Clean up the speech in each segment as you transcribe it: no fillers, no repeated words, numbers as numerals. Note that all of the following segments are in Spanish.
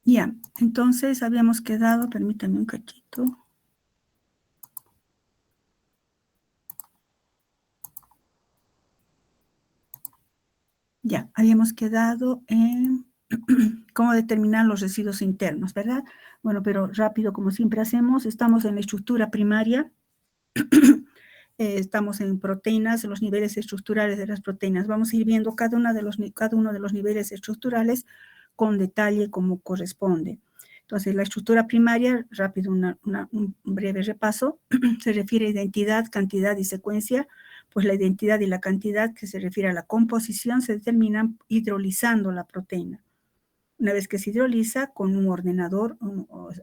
Ya, entonces habíamos quedado, permítame un cachito. Ya, habíamos quedado en cómo determinar los residuos internos, ¿verdad? Bueno, pero rápido, como siempre hacemos, estamos en la estructura primaria, estamos en proteínas, en los niveles estructurales de las proteínas. Vamos a ir viendo cada uno de los niveles estructurales con detalle como corresponde. Entonces, la estructura primaria, rápido, un breve repaso, se refiere a identidad, cantidad y secuencia. Pues la identidad y la cantidad, que se refiere a la composición, se determinan hidrolizando la proteína. Una vez que se hidroliza con un ordenador,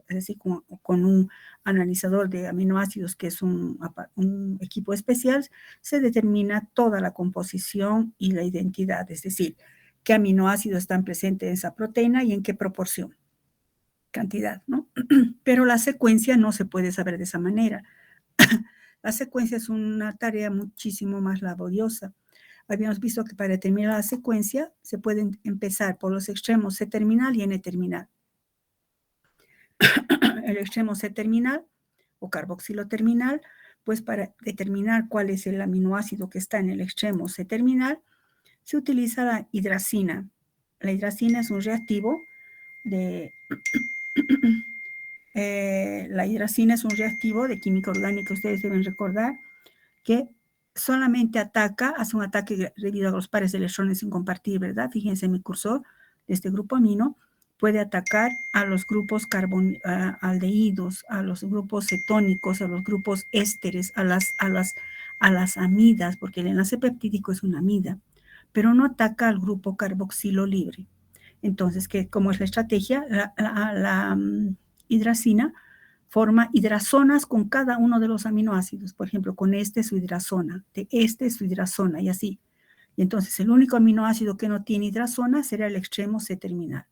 es decir, con un analizador de aminoácidos, que es un equipo especial, se determina toda la composición y la identidad, es decir, qué aminoácidos están presentes en esa proteína y en qué proporción, cantidad, ¿no? Pero la secuencia no se puede saber de esa manera. La secuencia es una tarea muchísimo más laboriosa. Habíamos visto que para determinar la secuencia se puede empezar por los extremos C-terminal y N-terminal. El extremo C-terminal o carboxilo terminal, pues para determinar cuál es el aminoácido que está en el extremo C-terminal, se utiliza la hidracina. La hidracina es un reactivo de... la hidracina es un reactivo de química orgánica, ustedes deben recordar, que solamente hace un ataque debido a los pares de electrones sin compartir, ¿verdad? Fíjense en mi cursor de este grupo amino, puede atacar a los grupos aldehídos, a los grupos cetónicos, a los grupos ésteres, a las amidas, porque el enlace peptídico es una amida, pero no ataca al grupo carboxilo libre. Entonces, ¿cómo es la estrategia? La hidracina forma hidrazonas con cada uno de los aminoácidos. Por ejemplo, con este su hidrazona, de este su hidrazona y así. Y entonces el único aminoácido que no tiene hidrazona será el extremo C-terminal.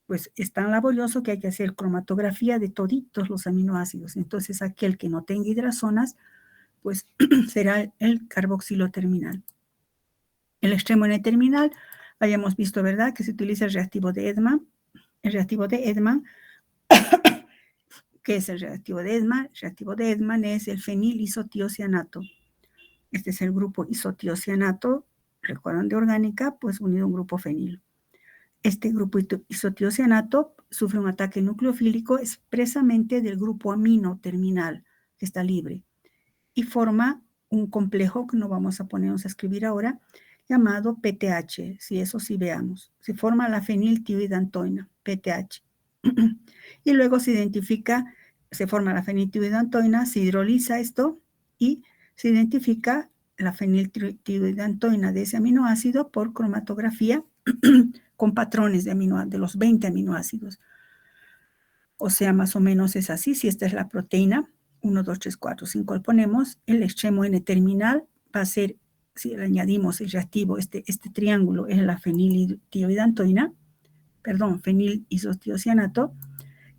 Pues es tan laborioso que hay que hacer cromatografía de toditos los aminoácidos. Entonces aquel que no tenga hidrazonas, pues será el carboxilo terminal. El extremo N-terminal, habíamos visto, ¿verdad?, que se utiliza el reactivo de Edman. El reactivo de Edman, ¿qué es el reactivo de Edman? El reactivo de Edman es el fenilisotiocianato. Este es el grupo isotiocianato, recuerdan de orgánica, pues unido a un grupo fenilo. Este grupo isotiocianato sufre un ataque nucleofílico expresamente del grupo amino terminal, que está libre, y forma un complejo que no vamos a ponernos a escribir ahora, llamado PTH, si eso sí veamos. Se forma la feniltioidantoina, PTH. Y luego se forma la feniltioidantoina, se hidroliza esto y se identifica la feniltioidantoina de ese aminoácido por cromatografía con patrones de los 20 aminoácidos. O sea, más o menos es así. Si esta es la proteína, 1, 2, 3, 4, 5 le ponemos, el extremo N-terminal va a ser, si le añadimos el reactivo, este triángulo es la fenilisotiocianato,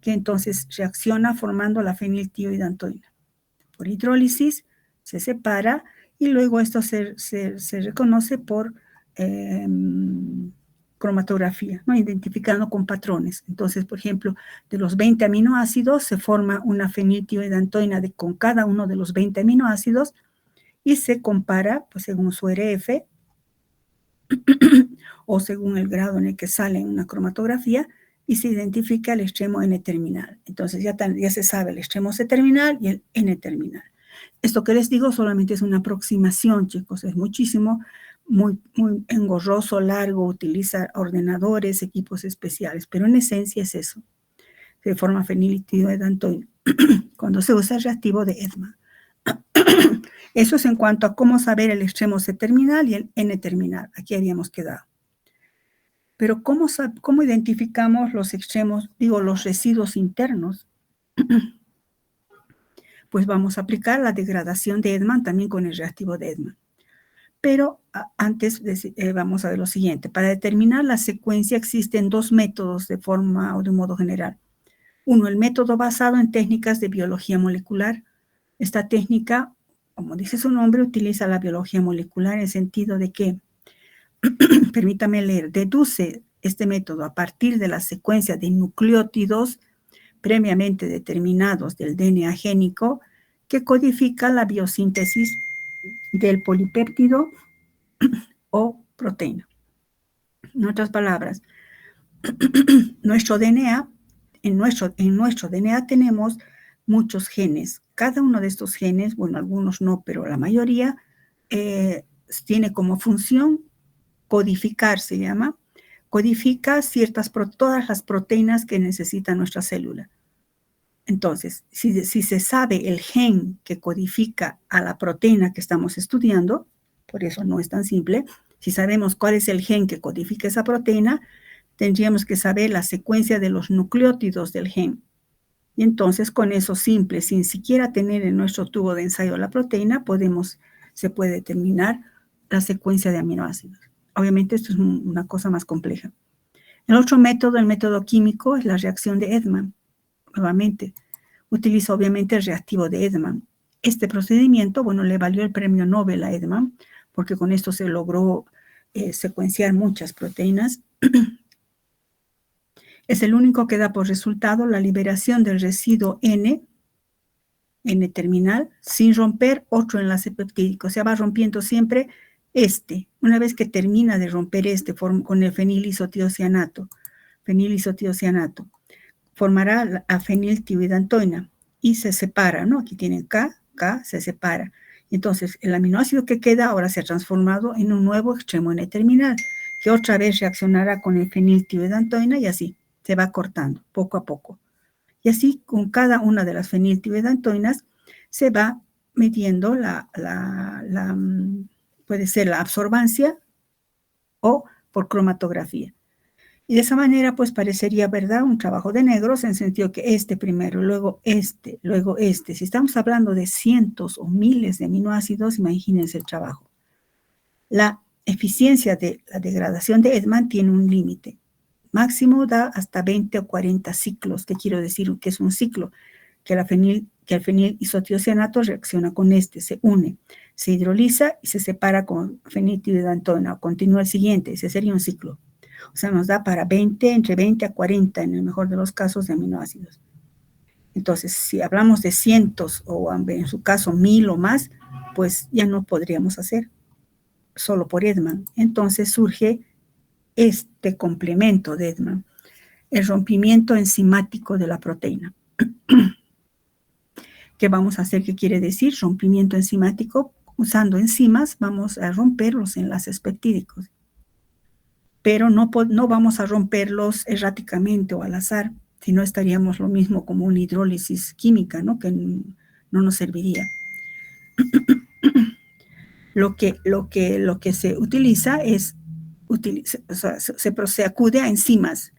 que entonces reacciona formando la feniltioidantoina. Por hidrólisis se separa y luego esto se reconoce por cromatografía, ¿no?, identificando con patrones. Entonces, por ejemplo, de los 20 aminoácidos se forma una feniltioidantoina con cada uno de los 20 aminoácidos y se compara, pues, según su RF o según el grado en el que sale en una cromatografía, y se identifica el extremo N-terminal. Entonces ya se sabe el extremo C-terminal y el N-terminal. Esto que les digo solamente es una aproximación, chicos, es muchísimo, muy, muy engorroso, largo, utiliza ordenadores, equipos especiales, pero en esencia es eso. Se forma feniltioidantoina cuando se usa el reactivo de Edman. Eso es en cuanto a cómo saber el extremo C-terminal y el N-terminal. Aquí habíamos quedado. Pero ¿cómo identificamos los extremos, los residuos internos? Pues vamos a aplicar la degradación de Edman también con el reactivo de Edman. Pero antes vamos a ver lo siguiente. Para determinar la secuencia existen dos métodos de forma o de un modo general. Uno, el método basado en técnicas de biología molecular. Esta técnica, como dice su nombre, utiliza la biología molecular en el sentido de que, permítame leer, deduce este método a partir de la secuencia de nucleótidos previamente determinados del DNA génico que codifica la biosíntesis del polipéptido o proteína. En otras palabras, nuestro DNA, en nuestro DNA tenemos muchos genes. Cada uno de estos genes, bueno, algunos no, pero la mayoría, tiene como función codificar, se llama, codifica todas las proteínas que necesita nuestra célula. Entonces, si se sabe el gen que codifica a la proteína que estamos estudiando, por eso no es tan simple, si sabemos cuál es el gen que codifica esa proteína, tendríamos que saber la secuencia de los nucleótidos del gen. Y entonces, con eso simple, sin siquiera tener en nuestro tubo de ensayo la proteína, se puede determinar la secuencia de aminoácidos. Obviamente, esto es una cosa más compleja. El otro método, el método químico, es la reacción de Edman. Nuevamente, utiliza obviamente el reactivo de Edman. Este procedimiento, bueno, le valió el premio Nobel a Edman, porque con esto se logró secuenciar muchas proteínas. Es el único que da por resultado la liberación del residuo N terminal, sin romper otro enlace peptídico. O sea, va rompiendo siempre este. Una vez que termina de romper con el fenilisotiocianato, formará la feniltioidantoína y se separa, ¿no? Aquí tienen K, se separa. Entonces, el aminoácido que queda ahora se ha transformado en un nuevo extremo N terminal, que otra vez reaccionará con el feniltioidantoína y así se va cortando poco a poco. Y así, con cada una de las feniltioidantoínas, se va midiendo puede ser la absorbancia o por cromatografía. Y de esa manera, pues parecería, ¿verdad?, un trabajo de negros, en el sentido que primero, luego este. Si estamos hablando de cientos o miles de aminoácidos, imagínense el trabajo. La eficiencia de la degradación de Edman tiene un límite. Máximo da hasta 20 o 40 ciclos. ¿Qué quiero decir? Que es un ciclo. Que el fenilisotiocianato reacciona con se une, se hidroliza y se separa con feniltioidantoína. Continúa el siguiente. Ese sería un ciclo. O sea, nos da para entre 20 a 40, en el mejor de los casos, de aminoácidos. Entonces, si hablamos de cientos o en su caso 1000 o más, pues ya no podríamos hacer solo por Edman. Entonces surge este complemento de Edman, el rompimiento enzimático de la proteína. ¿Qué vamos a hacer? ¿Qué quiere decir? Rompimiento enzimático. Usando enzimas vamos a romper los enlaces peptídicos. Pero no vamos a romperlos erráticamente o al azar, si no estaríamos lo mismo como una hidrólisis química, ¿no?, que no nos serviría. Lo que se utiliza es, se acude a enzimas.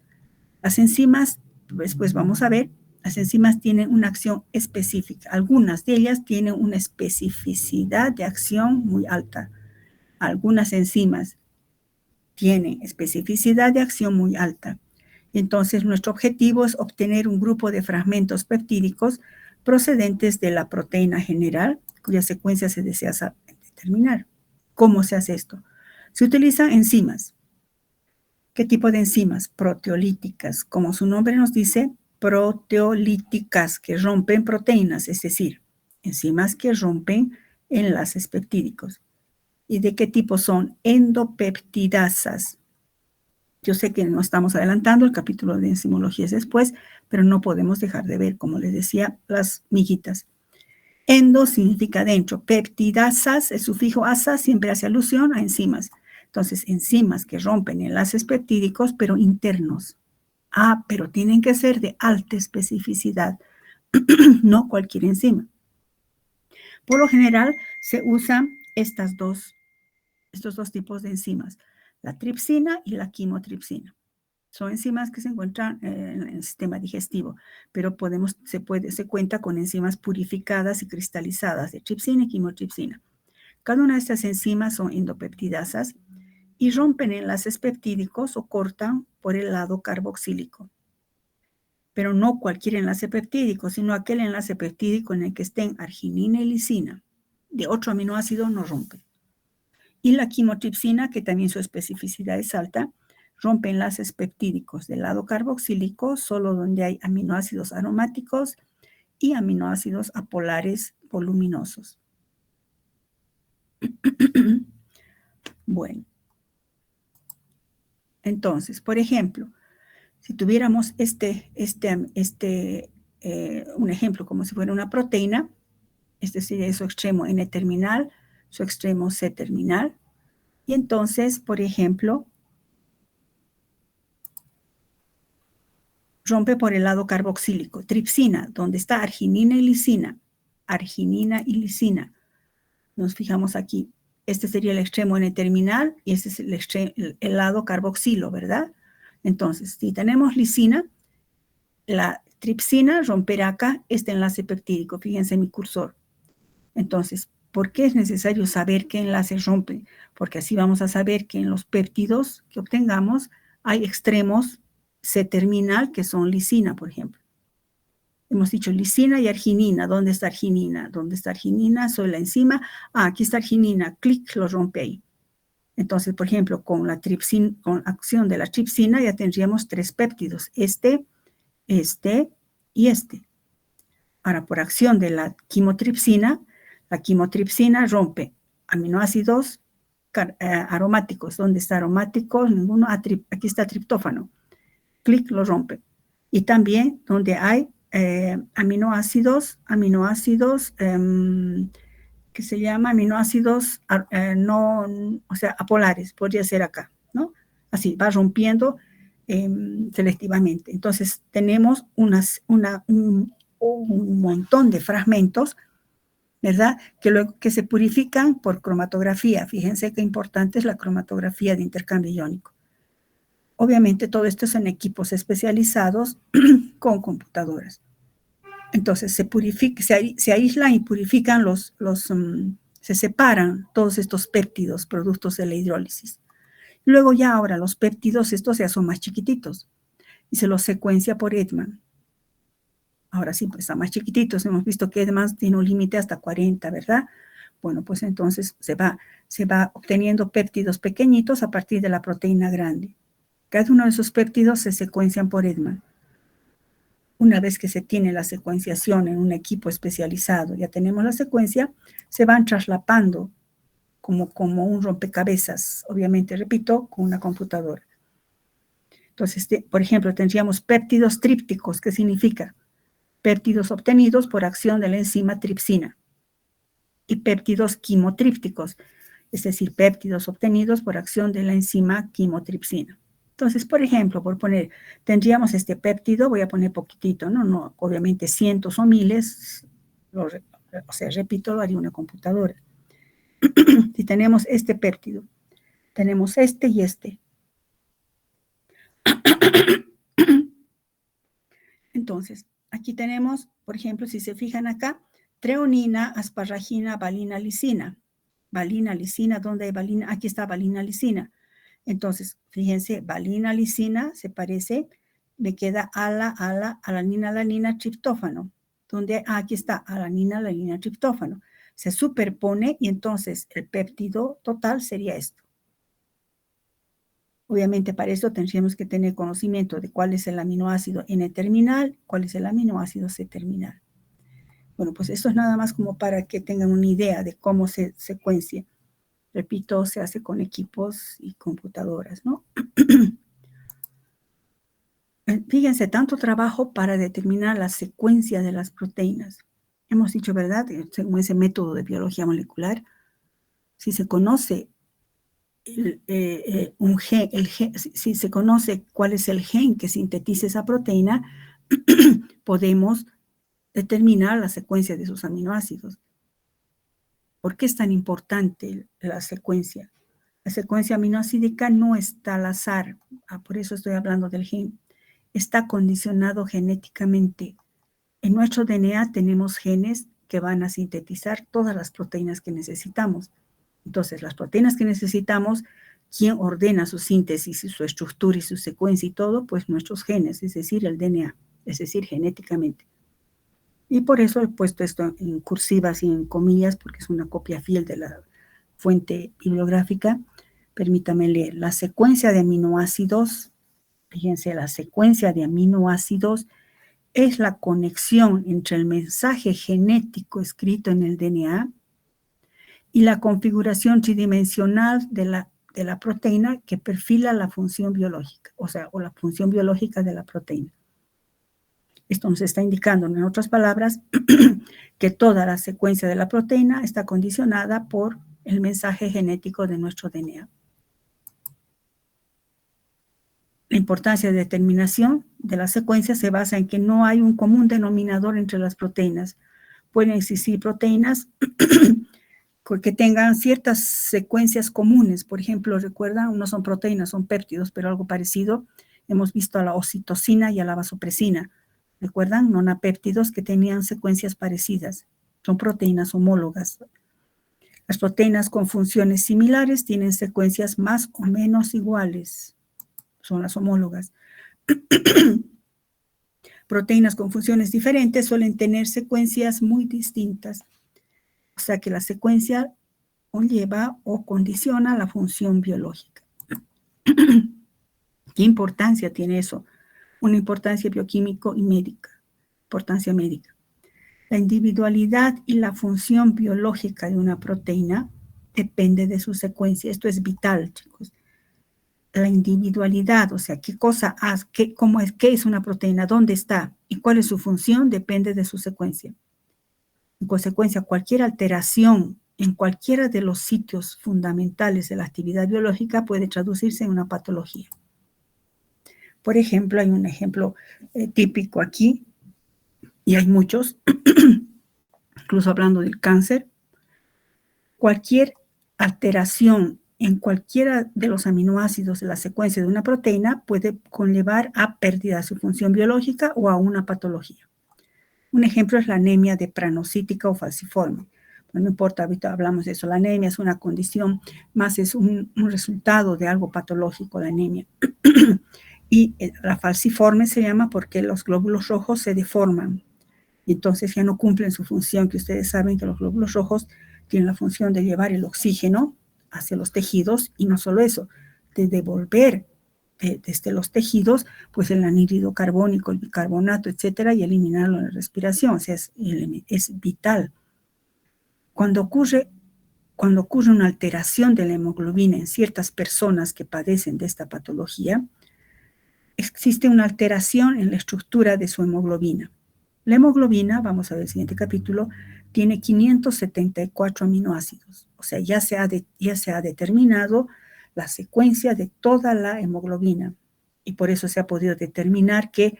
Las enzimas, después vamos a ver, las enzimas tienen una acción específica. Algunas de ellas tienen una especificidad de acción muy alta. Algunas enzimas tienen especificidad de acción muy alta. Entonces, nuestro objetivo es obtener un grupo de fragmentos peptídicos procedentes de la proteína general, cuya secuencia se desea determinar. ¿Cómo se hace esto? Se utilizan enzimas. ¿Qué tipo de enzimas? Proteolíticas. Como su nombre nos dice, proteolíticas, que rompen proteínas, es decir, enzimas que rompen enlaces peptídicos. ¿Y de qué tipo son? Endopeptidasas. Yo sé que no estamos adelantando, el capítulo de enzimología es después, pero no podemos dejar de ver, como les decía, las miguitas. Endo significa dentro. Peptidasas, el sufijo asa siempre hace alusión a enzimas. Entonces, enzimas que rompen enlaces peptídicos, pero internos. Pero tienen que ser de alta especificidad, no cualquier enzima. Por lo general, se usan estos dos tipos de enzimas, la tripsina y la quimotripsina. Son enzimas que se encuentran en el sistema digestivo, pero se cuenta con enzimas purificadas y cristalizadas de tripsina y quimotripsina. Cada una de estas enzimas son endopeptidasas y rompen enlaces peptídicos o cortan por el lado carboxílico. Pero no cualquier enlace peptídico, sino aquel enlace peptídico en el que estén arginina y lisina. De otro aminoácido no rompen. Y la quimotripsina, que también su especificidad es alta, rompe enlaces peptídicos del lado carboxílico solo donde hay aminoácidos aromáticos y aminoácidos apolares voluminosos. Bueno, entonces, por ejemplo, si tuviéramos un ejemplo como si fuera una proteína, este sería su extremo N terminal, su extremo C terminal, y entonces, por ejemplo, rompe por el lado carboxílico, tripsina, donde está arginina y lisina, nos fijamos aquí, este sería el extremo N terminal y este es el lado carboxilo, ¿verdad? Entonces, si tenemos lisina, la tripsina romperá acá este enlace peptídico, fíjense en mi cursor. Entonces, ¿por qué es necesario saber qué enlace rompe? Porque así vamos a saber que en los péptidos que obtengamos hay extremos C-terminal que son lisina, por ejemplo. Hemos dicho lisina y arginina. ¿Dónde está arginina? ¿Dónde está arginina? Soy la enzima. Ah, aquí está arginina. Clic, lo rompe ahí. Entonces, por ejemplo, con acción de la tripsina ya tendríamos 3 péptidos. Este y este. Ahora, por acción de la quimotripsina rompe aminoácidos aromáticos. ¿Dónde está aromático? Ninguno. Aquí está triptófano. Clic, lo rompe. Y también donde hay aminoácidos que se llama aminoácidos apolares, podría ser acá, ¿no? Así, va rompiendo selectivamente. Entonces, tenemos un montón de fragmentos, ¿verdad? Que se purifican por cromatografía. Fíjense qué importante es la cromatografía de intercambio iónico. Obviamente, todo esto es en equipos especializados con computadoras. Entonces, se aíslan y purifican se separan todos estos péptidos, productos de la hidrólisis. Luego ya ahora los péptidos, estos ya son más chiquititos y se los secuencia por Edman. Ahora sí, pues están más chiquititos. Hemos visto que Edman tiene un límite hasta 40, ¿verdad? Bueno, pues entonces se va obteniendo péptidos pequeñitos a partir de la proteína grande. Cada uno de esos péptidos se secuencian por Edman. Una vez que se tiene la secuenciación en un equipo especializado, ya tenemos la secuencia, se van traslapando como un rompecabezas, obviamente, repito, con una computadora. Entonces, por ejemplo, tendríamos péptidos trípticos, ¿qué significa? Péptidos obtenidos por acción de la enzima tripsina. Y péptidos quimotrípticos, es decir, péptidos obtenidos por acción de la enzima quimotripsina. Entonces, por ejemplo, tendríamos este péptido, voy a poner poquitito, no, obviamente cientos o miles, repito, lo haría una computadora. Si tenemos este péptido, tenemos este y este. Entonces, aquí tenemos, por ejemplo, si se fijan acá, treonina, asparagina, valina, lisina. Valina, lisina, ¿dónde hay valina? Aquí está valina, lisina. Entonces, fíjense, valina, lisina, se parece, me queda alanina, triptófano. Aquí está alanina, triptófano. Se superpone y entonces el péptido total sería esto. Obviamente para eso tendríamos que tener conocimiento de cuál es el aminoácido N-terminal, cuál es el aminoácido C-terminal. Bueno, pues esto es nada más como para que tengan una idea de cómo se secuencia. Repito, se hace con equipos y computadoras, ¿no? Fíjense, tanto trabajo para determinar la secuencia de las proteínas. Hemos dicho, ¿verdad? Según ese método de biología molecular, si se conoce si se conoce cuál es el gen que sintetiza esa proteína, podemos determinar la secuencia de sus aminoácidos. ¿Por qué es tan importante la secuencia? La secuencia aminoácidica no está al azar, por eso estoy hablando del gen. Está condicionado genéticamente. En nuestro DNA tenemos genes que van a sintetizar todas las proteínas que necesitamos. Entonces, las proteínas que necesitamos, ¿quién ordena su síntesis y su estructura y su secuencia y todo? Pues nuestros genes, es decir, el DNA, es decir, genéticamente. Y por eso he puesto esto en cursivas y en comillas, porque es una copia fiel de la fuente bibliográfica, Permítame leer. La secuencia de aminoácidos, fíjense, la secuencia de aminoácidos es la conexión entre el mensaje genético escrito en el DNA y la configuración tridimensional de la proteína que perfila la función biológica, o la función biológica de la proteína. Esto nos está indicando, en otras palabras, que toda la secuencia de la proteína está condicionada por el mensaje genético de nuestro DNA. La importancia de determinación de la secuencia se basa en que no hay un común denominador entre las proteínas. Pueden existir proteínas que tengan ciertas secuencias comunes. Por ejemplo, recuerdan, no son proteínas, son péptidos, pero algo parecido. Hemos visto a la oxitocina y a la vasopresina. ¿Recuerdan? Nonapéptidos que tenían secuencias parecidas. Son proteínas homólogas. Las proteínas con funciones similares tienen secuencias más o menos iguales. Son las homólogas. Proteínas con funciones diferentes suelen tener secuencias muy distintas. O sea que la secuencia conlleva o condiciona la función biológica. ¿Qué importancia tiene eso? Una importancia bioquímica y médica. Importancia médica. La individualidad y la función biológica de una proteína depende de su secuencia. Esto es vital, chicos. La individualidad, o sea, qué cosa hace, qué es una proteína, dónde está y cuál es su función, depende de su secuencia. En consecuencia, cualquier alteración en cualquiera de los sitios fundamentales de la actividad biológica puede traducirse en una patología. Por ejemplo, hay un ejemplo típico aquí, y hay muchos, incluso hablando del cáncer. Cualquier alteración en cualquiera de los aminoácidos de la secuencia de una proteína puede conllevar a pérdida de su función biológica o a una patología. Un ejemplo es la anemia de pranocítica o falciforme. No importa, ahorita hablamos de eso. La anemia es una condición, más es un resultado de algo patológico, la anemia. Y la falciforme se llama porque los glóbulos rojos se deforman. Y entonces ya no cumplen su función, que ustedes saben que los glóbulos rojos tienen la función de llevar el oxígeno hacia los tejidos, y no solo eso, de devolver desde los tejidos, pues el anhídrido carbónico, el bicarbonato, etcétera, y eliminarlo en la respiración. O sea, es vital. Cuando ocurre una alteración de la hemoglobina en ciertas personas que padecen de esta patología, existe una alteración en la estructura de su hemoglobina. La hemoglobina, vamos a ver el siguiente capítulo, tiene 574 aminoácidos. O sea, ya se ha determinado la secuencia de toda la hemoglobina. Y por eso se ha podido determinar que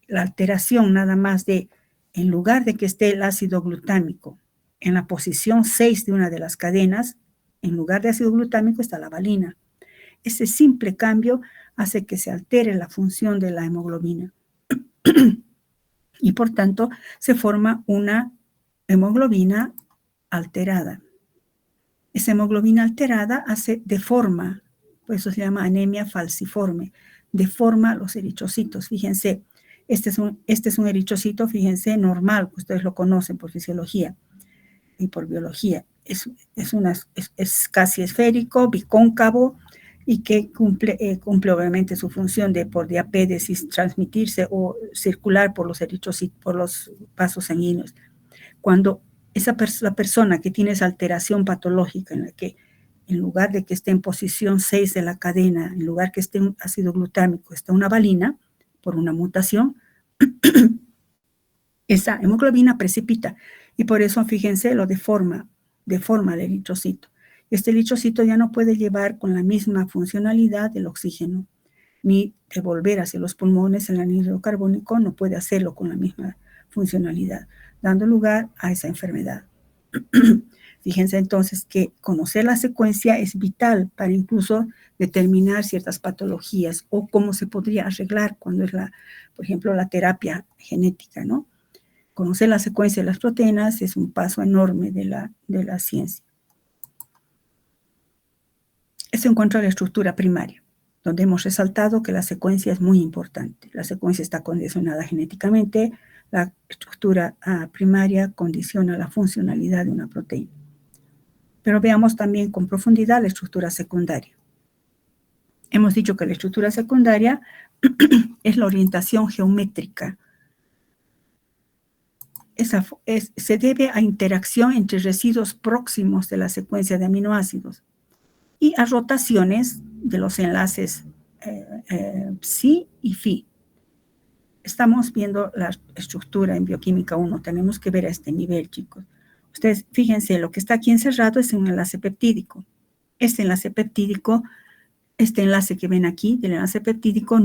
la alteración nada más en lugar de que esté el ácido glutámico en la posición 6 de una de las cadenas, en lugar de ácido glutámico está la valina. Ese simple cambio hace que se altere la función de la hemoglobina. Y por tanto se forma una hemoglobina alterada. Esa hemoglobina alterada deforma, por eso se llama anemia falciforme, deforma los eritrocitos. Fíjense, este es un eritrocito, fíjense, normal, ustedes lo conocen por fisiología y por biología. Es casi esférico, bicóncavo, y que cumple obviamente su función de por diapédesis transmitirse o circular por los eritrocitos, por los vasos sanguíneos. Cuando la persona que tiene esa alteración patológica en la que en lugar de que esté en posición 6 de la cadena, en lugar que esté un ácido glutámico, está una valina, por una mutación, esa hemoglobina precipita, y por eso, fíjense, lo deforma el eritrocito. Este eritrocito ya no puede llevar con la misma funcionalidad del oxígeno, ni devolver hacia los pulmones el anhídrido carbónico, no puede hacerlo con la misma funcionalidad, dando lugar a esa enfermedad. Fíjense entonces que conocer la secuencia es vital para incluso determinar ciertas patologías o cómo se podría arreglar cuando es por ejemplo, la terapia genética, ¿no? Conocer la secuencia de las proteínas es un paso enorme de la ciencia. Eso en cuanto a la estructura primaria, donde hemos resaltado que la secuencia es muy importante. La secuencia está condicionada genéticamente, la estructura primaria condiciona la funcionalidad de una proteína. Pero veamos también con profundidad la estructura secundaria. Hemos dicho que la estructura secundaria es la orientación geométrica. Se debe a interacción entre residuos próximos de la secuencia de aminoácidos y a rotaciones de los enlaces psi y phi. Estamos viendo la estructura en bioquímica 1. Tenemos que ver a este nivel, chicos. Ustedes, fíjense, lo que está aquí encerrado es un enlace peptídico. Este enlace peptídico, este enlace que ven aquí, del enlace peptídico,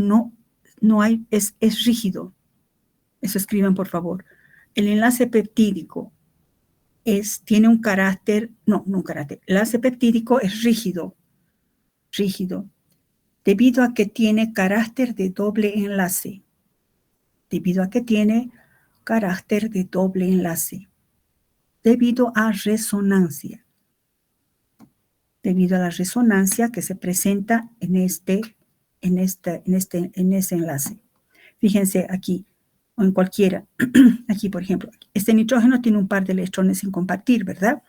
es rígido. Eso escriban, por favor. El enlace peptídico tiene un carácter, no un carácter. El enlace peptídico es rígido, debido a que tiene carácter de doble enlace. Debido a resonancia. Debido a la resonancia que se presenta en ese enlace. Fíjense aquí, o en cualquiera. Aquí, por ejemplo, este nitrógeno tiene un par de electrones sin compartir, ¿verdad?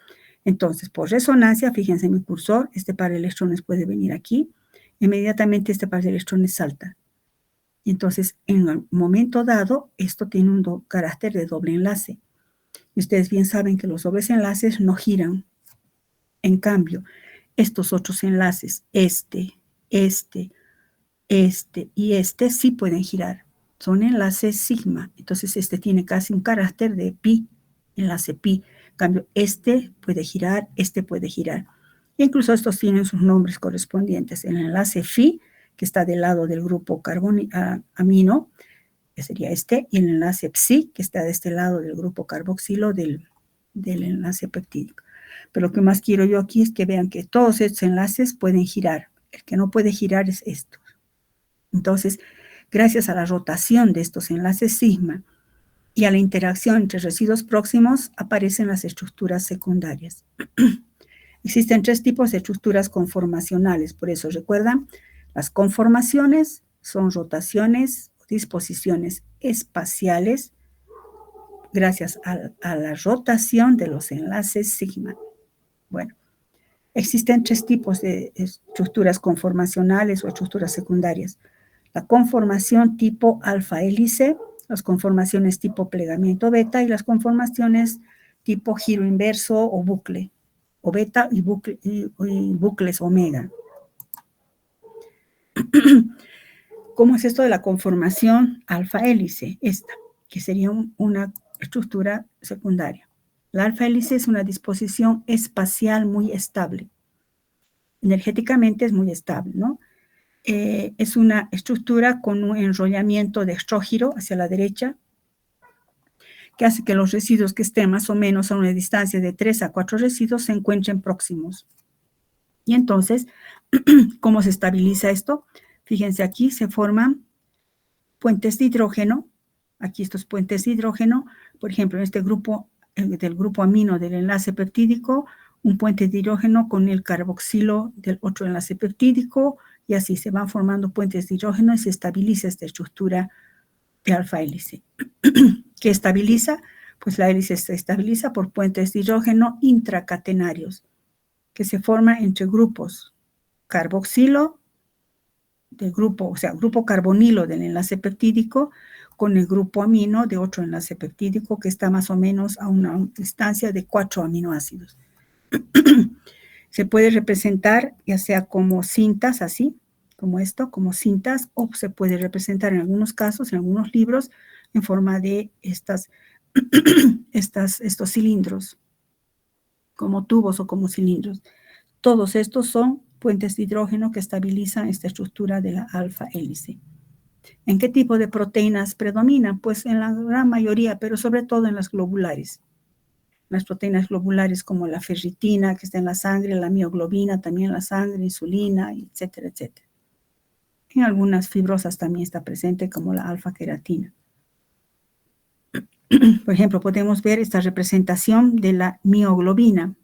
Entonces, por resonancia, fíjense en mi cursor, este par de electrones puede venir aquí. Inmediatamente este par de electrones salta. Entonces, en el momento dado, esto tiene un carácter de doble enlace. Y ustedes bien saben que los dobles enlaces no giran. En cambio, estos otros enlaces, este y este sí pueden girar. Son enlaces sigma. Entonces, este tiene casi un carácter de pi, enlace pi. En cambio, este puede girar, este puede girar. E incluso estos tienen sus nombres correspondientes. El enlace phi, que está del lado del grupo amino, que sería este, y el enlace psi, que está de este lado del grupo carboxilo del enlace peptídico. Pero lo que más quiero yo aquí es que vean que todos estos enlaces pueden girar. El que no puede girar es esto. Entonces, gracias a la rotación de estos enlaces sigma y a la interacción entre residuos próximos, aparecen las estructuras secundarias. Existen 3 tipos de estructuras conformacionales, por eso recuerdan, las conformaciones son rotaciones o disposiciones espaciales gracias a la rotación de los enlaces sigma. Bueno, existen 3 tipos de estructuras conformacionales o estructuras secundarias. La conformación tipo alfa hélice, las conformaciones tipo plegamiento beta y las conformaciones tipo giro inverso o bucle, o beta y bucles omega. ¿Cómo es esto de la conformación alfa hélice? Esta, que sería una estructura secundaria. La alfa hélice es una disposición espacial muy estable. Energéticamente es muy estable, ¿no? Es una estructura con un enrollamiento de estrógiro hacia la derecha, que hace que los residuos que estén más o menos a una distancia de 3 a 4 residuos se encuentren próximos. Y entonces, ¿cómo se estabiliza esto? Fíjense, aquí se forman puentes de hidrógeno. Aquí estos puentes de hidrógeno, por ejemplo, en este grupo, del grupo amino del enlace peptídico, un puente de hidrógeno con el carboxilo del otro enlace peptídico, y así se van formando puentes de hidrógeno y se estabiliza esta estructura de alfa hélice. ¿Qué estabiliza? Pues la hélice se estabiliza por puentes de hidrógeno intracatenarios que se forman entre grupos carboxilo del grupo, o sea, grupo carbonilo del enlace peptídico con el grupo amino de otro enlace peptídico que está más o menos a una distancia de 4 aminoácidos. Se puede representar ya sea como cintas, así, como esto, como cintas, o se puede representar en algunos casos, en algunos libros, en forma de estos cilindros, como tubos o como cilindros. Todos estos son puentes de hidrógeno que estabilizan esta estructura de la alfa hélice. ¿En qué tipo de proteínas predominan? Pues en la gran mayoría, pero sobre todo en las globulares. Las proteínas globulares como la ferritina, que está en la sangre, la mioglobina, también en la sangre, insulina, etcétera, etcétera. En algunas fibrosas también está presente, como la alfa-queratina. Por ejemplo, podemos ver esta representación de la mioglobina.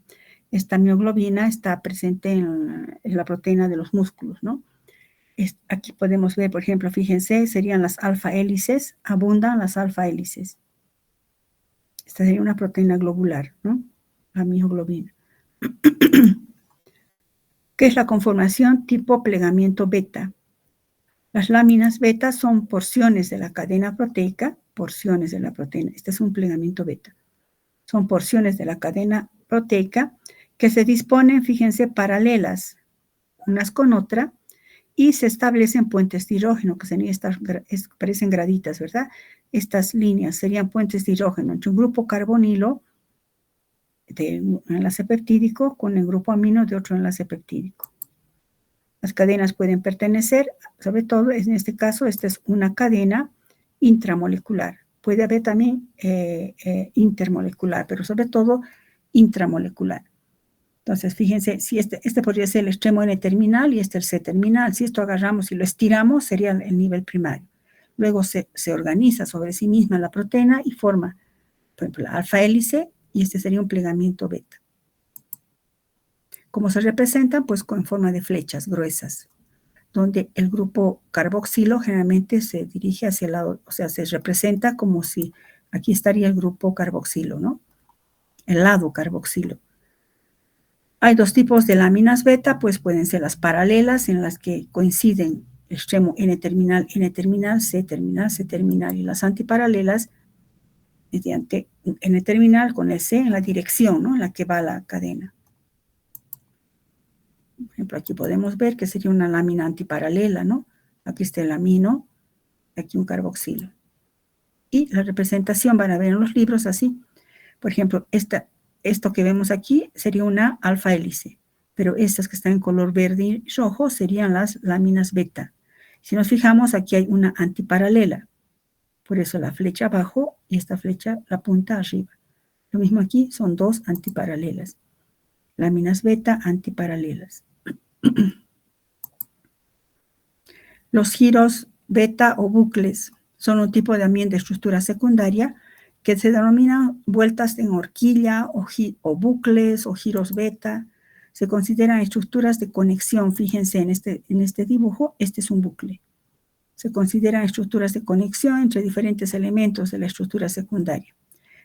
Esta mioglobina está presente en la proteína de los músculos, ¿no? Aquí podemos ver, por ejemplo, fíjense, serían las alfa-hélices, abundan las alfa-hélices. Esta sería una proteína globular, ¿no? La mioglobina. ¿Qué es la conformación tipo plegamiento beta? Las láminas beta son porciones de la cadena proteica, porciones de la proteína. Este es un plegamiento beta. Son porciones de la cadena proteica que se disponen, fíjense, paralelas unas con otra y se establecen puentes de hidrógeno, que serían estas, parecen graditas, ¿verdad? Estas líneas serían puentes de hidrógeno entre un grupo carbonilo de un enlace peptídico con el grupo amino de otro enlace peptídico. Las cadenas pueden pertenecer, sobre todo en este caso, esta es una cadena intramolecular. Puede haber también intermolecular, pero sobre todo intramolecular. Entonces, fíjense, si este podría ser el extremo N-terminal y este el C-terminal. Si esto agarramos y lo estiramos, sería el nivel primario. Luego se organiza sobre sí misma la proteína y forma, por ejemplo, la alfa hélice, y este sería un plegamiento beta. ¿Cómo se representan? Pues con forma de flechas gruesas, donde el grupo carboxilo generalmente se dirige hacia el lado, o sea, se representa como si aquí estaría el grupo carboxilo, ¿no? El lado carboxilo. Hay dos tipos de láminas beta, pues pueden ser las paralelas, en las que coinciden el extremo N-terminal, N-terminal, C-terminal, C-terminal, y las antiparalelas mediante N-terminal con el C en la dirección, ¿no?, en la que va la cadena. Por ejemplo, aquí podemos ver que sería una lámina antiparalela, ¿no? Aquí está el amino, aquí un carboxilo. Y la representación van a ver en los libros así. Por ejemplo, esto que vemos aquí sería una alfa hélice, pero estas que están en color verde y rojo serían las láminas beta. Si nos fijamos, aquí hay una antiparalela. Por eso la flecha abajo y esta flecha, la punta arriba. Lo mismo aquí, son dos antiparalelas. Láminas beta antiparalelas. Los giros beta o bucles son un tipo también de estructura secundaria que se denominan vueltas en horquilla o bucles o giros beta. Se consideran estructuras de conexión. Fíjense en este dibujo, este es un bucle. Se consideran estructuras de conexión entre diferentes elementos de la estructura secundaria.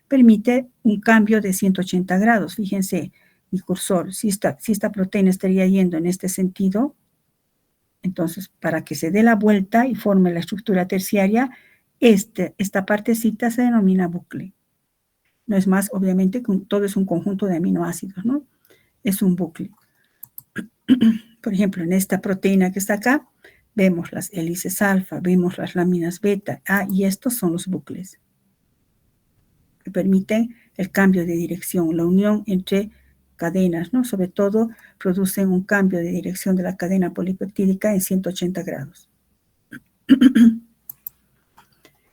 Permite un cambio de 180 grados. Fíjense mi cursor, si esta proteína estaría yendo en este sentido, entonces para que se dé la vuelta y forme la estructura terciaria, esta partecita se denomina bucle. No es más, obviamente, todo es un conjunto de aminoácidos, ¿no? Es un bucle. Por ejemplo, en esta proteína que está acá, vemos las hélices alfa, vemos las láminas beta, y estos son los bucles que permiten el cambio de dirección, la unión entre cadenas, ¿no? Sobre todo, producen un cambio de dirección de la cadena polipeptídica en 180 grados.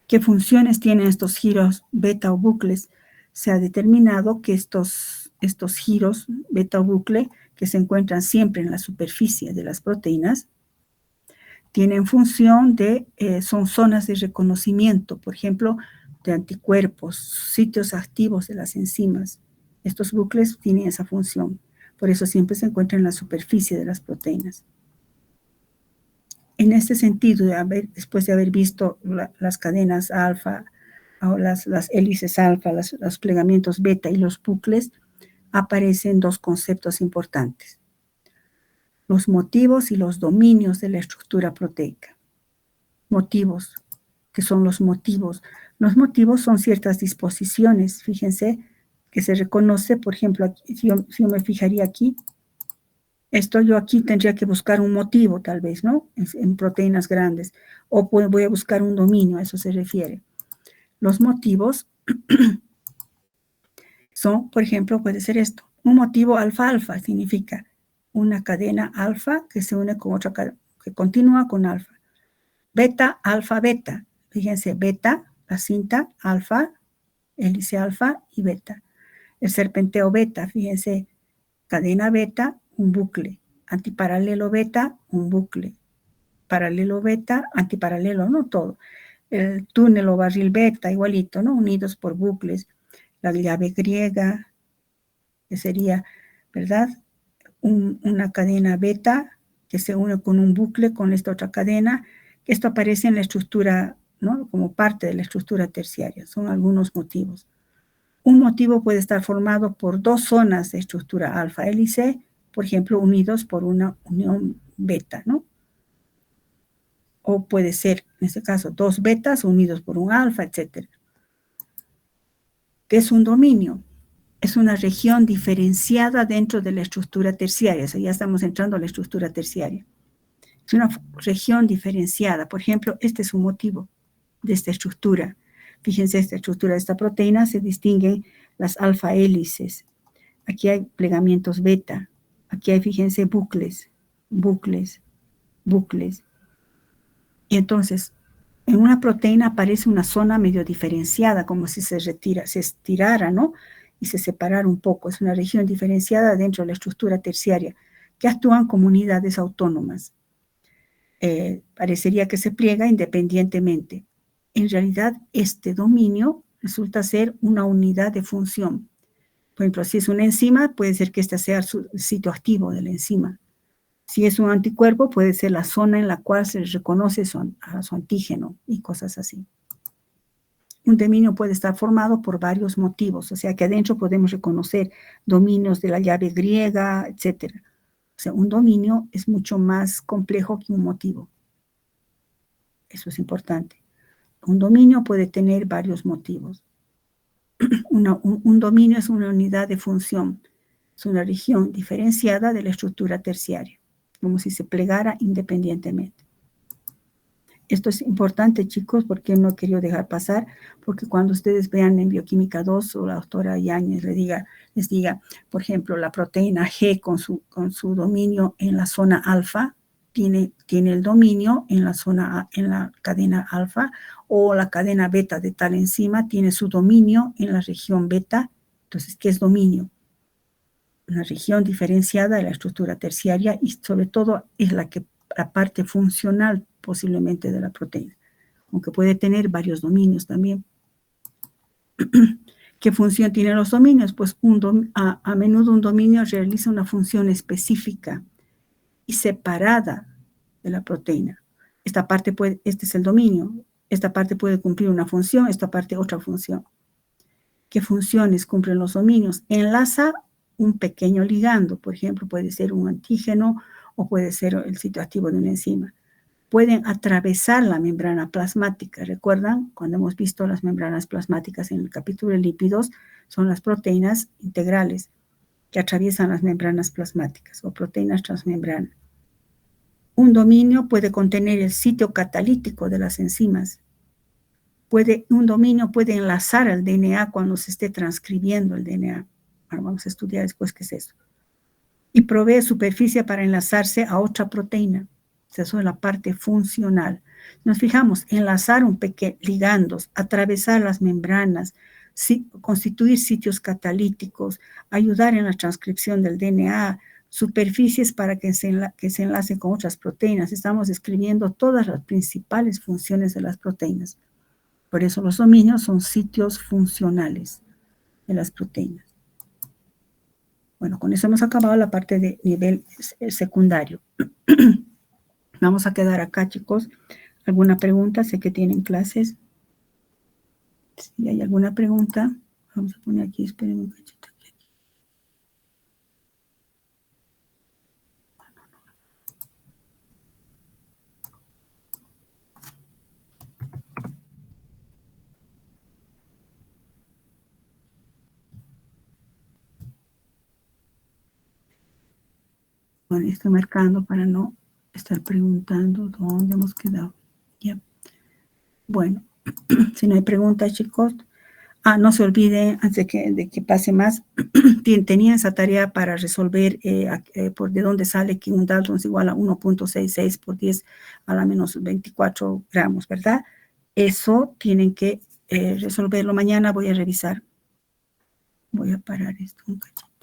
¿Qué funciones tienen estos giros beta o bucles? Se ha determinado que estos giros beta o bucle, que se encuentran siempre en la superficie de las proteínas, tienen función son zonas de reconocimiento, por ejemplo, de anticuerpos, sitios activos de las enzimas. Estos bucles tienen esa función, por eso siempre se encuentran en la superficie de las proteínas. En este sentido, después de haber visto las cadenas alfa, o las hélices alfa, los plegamientos beta y los bucles, aparecen dos conceptos importantes: los motivos y los dominios de la estructura proteica. Motivos, ¿qué son los motivos? Los motivos son ciertas disposiciones, fíjense, que se reconoce, por ejemplo, aquí, si yo me fijaría aquí, yo aquí tendría que buscar un motivo, tal vez, ¿no? En proteínas grandes. O voy a buscar un dominio, a eso se refiere. Los motivos son, por ejemplo, puede ser esto. Un motivo alfa-alfa significa una cadena alfa que se une con otra cadena, que continúa con alfa. Beta, alfa, beta. Fíjense, beta, la cinta, alfa, hélice alfa y beta. El serpenteo beta, fíjense, cadena beta, un bucle. Antiparalelo beta, un bucle. Paralelo beta, antiparalelo, no todo. El túnel o barril beta, igualito, ¿no? Unidos por bucles. La llave griega, que sería, ¿verdad? Una cadena beta que se une con un bucle con esta otra cadena. Esto aparece en la estructura, ¿no? Como parte de la estructura terciaria. Son algunos motivos. Un motivo puede estar formado por dos zonas de estructura alfa hélice, por ejemplo, unidos por una unión beta, ¿no? O puede ser, en este caso, dos betas unidos por un alfa, etc. ¿Qué es un dominio? Es una región diferenciada dentro de la estructura terciaria. O sea, ya estamos entrando a la estructura terciaria. Es una región diferenciada. Por ejemplo, este es un motivo de esta estructura. Fíjense, esta estructura de esta proteína se distinguen las alfa hélices. Aquí hay plegamientos beta. Aquí hay, fíjense, bucles, bucles, bucles. Y entonces, en una proteína aparece una zona medio diferenciada, como si se estirara, ¿no? Y se separara un poco. Es una región diferenciada dentro de la estructura terciaria, que actúan como unidades autónomas. Parecería que se pliega independientemente. En realidad, este dominio resulta ser una unidad de función. Por ejemplo, si es una enzima, puede ser que este sea el sitio activo de la enzima. Si es un anticuerpo, puede ser la zona en la cual se reconoce a su antígeno y cosas así. Un dominio puede estar formado por varios motivos, o sea que adentro podemos reconocer dominios de la llave griega, etc. O sea, un dominio es mucho más complejo que un motivo. Eso es importante. Un dominio puede tener varios motivos. Un dominio es una unidad de función, es una región diferenciada de la estructura terciaria, como si se plegara independientemente. Esto es importante, chicos, porque no he querido dejar pasar, porque cuando ustedes vean en Bioquímica 2 o la doctora Yáñez les diga, por ejemplo, la proteína G con su dominio en la zona alfa, tiene el dominio en la cadena alfa, o la cadena beta de tal enzima tiene su dominio en la región beta. Entonces, ¿qué es dominio? Una región diferenciada de la estructura terciaria y sobre todo es la parte funcional posiblemente de la proteína, aunque puede tener varios dominios también. ¿Qué función tienen los dominios? Pues a menudo un dominio realiza una función específica y separada de la proteína. Este es el dominio. Esta parte puede cumplir una función, esta parte otra función. ¿Qué funciones cumplen los dominios? Enlaza un pequeño ligando, por ejemplo, puede ser un antígeno o puede ser el sitio activo de una enzima. Pueden atravesar la membrana plasmática. ¿Recuerdan? Cuando hemos visto las membranas plasmáticas en el capítulo de lípidos, son las proteínas integrales que atraviesan las membranas plasmáticas o proteínas transmembrana. Un dominio puede contener el sitio catalítico de las enzimas. Un dominio puede enlazar al DNA cuando se esté transcribiendo el DNA. Ahora vamos a estudiar después qué es eso. Y provee superficie para enlazarse a otra proteína. Eso es la parte funcional. Nos fijamos, enlazar ligandos, atravesar las membranas, constituir sitios catalíticos, ayudar en la transcripción del DNA, superficies para que se enlace con otras proteínas. Estamos describiendo todas las principales funciones de las proteínas. Por eso los dominios son sitios funcionales de las proteínas. Bueno, con eso hemos acabado la parte de nivel secundario. Vamos a quedar acá, chicos. ¿Alguna pregunta? Sé que tienen clases. Si hay alguna pregunta, vamos a poner aquí, esperen un cachito. Bueno, estoy marcando para no estar preguntando dónde hemos quedado. ¿Ya? Bueno, si no hay preguntas, chicos. No se olviden, antes de que pase más, tenían esa tarea para resolver por de dónde sale que un Dalton es igual a 1.66 por 10 a la menos 24 gramos, ¿verdad? Eso tienen que resolverlo. Mañana voy a revisar. Voy a parar esto un cachito.